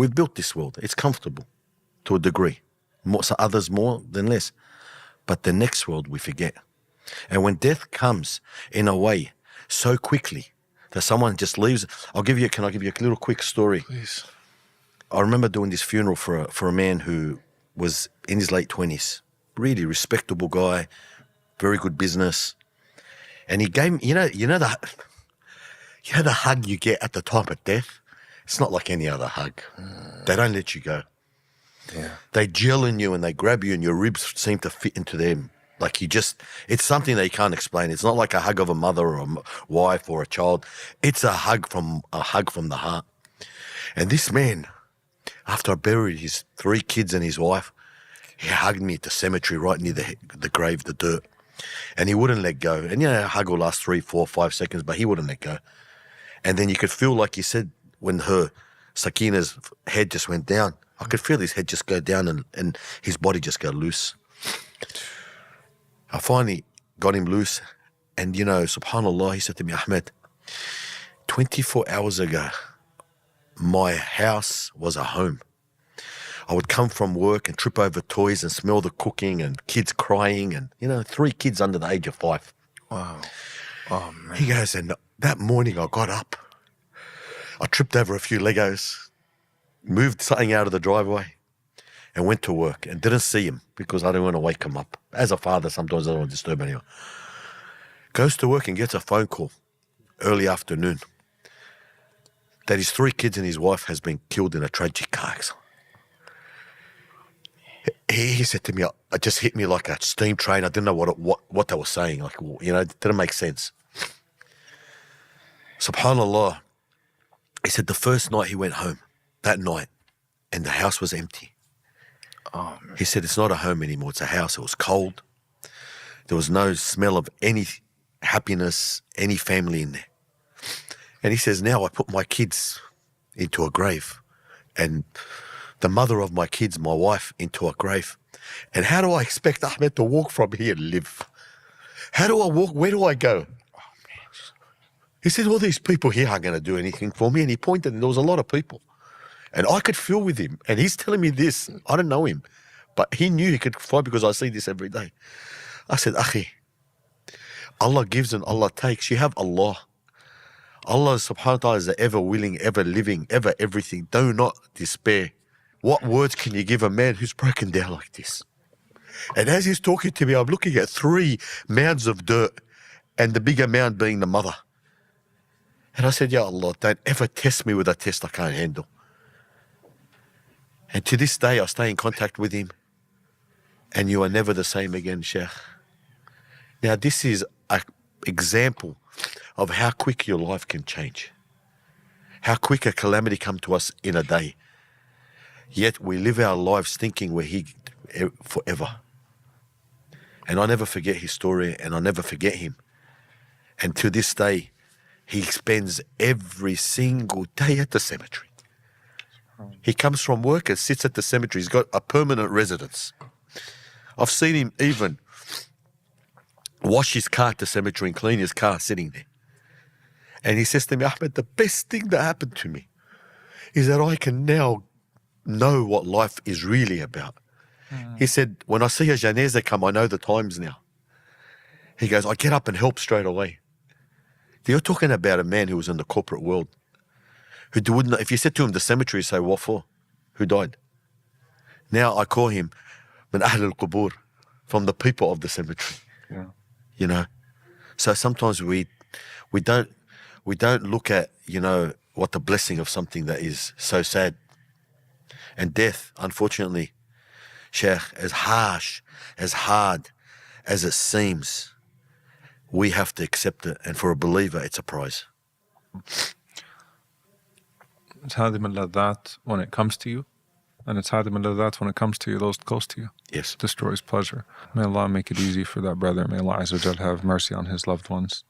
We've built this world. It's comfortable to a degree. So others more than less. But the next world we forget. And when death comes in a way so quickly that someone just leaves, can I give you a little quick story? Please. I remember doing this funeral for a man who was in his late 20s, really respectable guy, very good business. And he gave me, you know the hug you get at the time of death? It's not like any other hug. They don't let you go. Yeah. They gel in you and they grab you and your ribs seem to fit into them. Like it's something that you can't explain. It's not like a hug of a mother or a wife or a child. It's a hug from the heart. And this man, after I buried his 3 kids and his wife, he hugged me at the cemetery right near the grave, the dirt. And he wouldn't let go. And a hug will last 3, 4, 5 seconds, but he wouldn't let go. And then you could feel, like he said, when Sakina's head just went down, I could feel his head just go down and his body just go loose. I finally got him loose. And, subhanAllah, he said to me, Ahmed, 24 hours ago, my house was a home. I would come from work and trip over toys and smell the cooking and kids crying and, 3 kids under the age of 5. Wow. Oh, man. He goes, and that morning I got up. I tripped over a few Legos, moved something out of the driveway and went to work and didn't see him because I didn't want to wake him up. As a father, sometimes I don't want to disturb anyone. Goes to work and gets a phone call early afternoon that his 3 kids and his wife has been killed in a tragic car accident. He said to me, it just hit me like a steam train. I didn't know what they were saying. Like, it didn't make sense. SubhanAllah, he said the first night he went home, that night, and the house was empty. Oh, man. He said it's not a home anymore, it's a house. It was cold. There was no smell of any happiness, any family in there. And he says, now I put my kids into a grave and the mother of my kids, my wife, into a grave. And how do I expect Ahmed to walk from here and live? How do I walk? Where do I go? He said, all these people here aren't going to do anything for me. And he pointed and there was a lot of people. And I could feel with him. And he's telling me this. I don't know him. But he knew he could fight because I see this every day. I said, Akhi, Allah gives and Allah takes. You have Allah. Allah subhanahu wa ta'ala is the ever willing, ever living, ever everything. Do not despair. What words can you give a man who's broken down like this? And as he's talking to me, I'm looking at 3 mounds of dirt and the bigger mound being the mother. And I said, Ya Allah, don't ever test me with a test I can't handle. And to this day, I stay in contact with him. And you are never the same again, Sheikh. Now, this is an example of how quick your life can change. How quick a calamity comes to us in a day. Yet we live our lives thinking we're here forever. And I never forget his story and I never forget him. And to this day, he spends every single day at the cemetery. He comes from work and sits at the cemetery. He's got a permanent residence. I've seen him even wash his car at the cemetery and clean his car sitting there. And he says to me, Ahmed, the best thing that happened to me is that I can now know what life is really about. He said, when I see a janazah come, I know the times now. He goes, I get up and help straight away. You're talking about a man who was in the corporate world, who wouldn't, if you said to him the cemetery, he'd say, what for? Who died? Now I call him min ahl al-qubur, from the people of the cemetery. Yeah. So sometimes we don't look at, what the blessing of something that is so sad. And death, unfortunately, Sheikh, as harsh, as hard as it seems, we have to accept it. And for a believer, it's a prize. It's hadim al-ladhat when it comes to you, and it's hadim al-ladhat when it comes to you, those close to you. Yes. Destroys pleasure. May Allah make it easy for that brother. May Allah Azza wa Jal have mercy on his loved ones.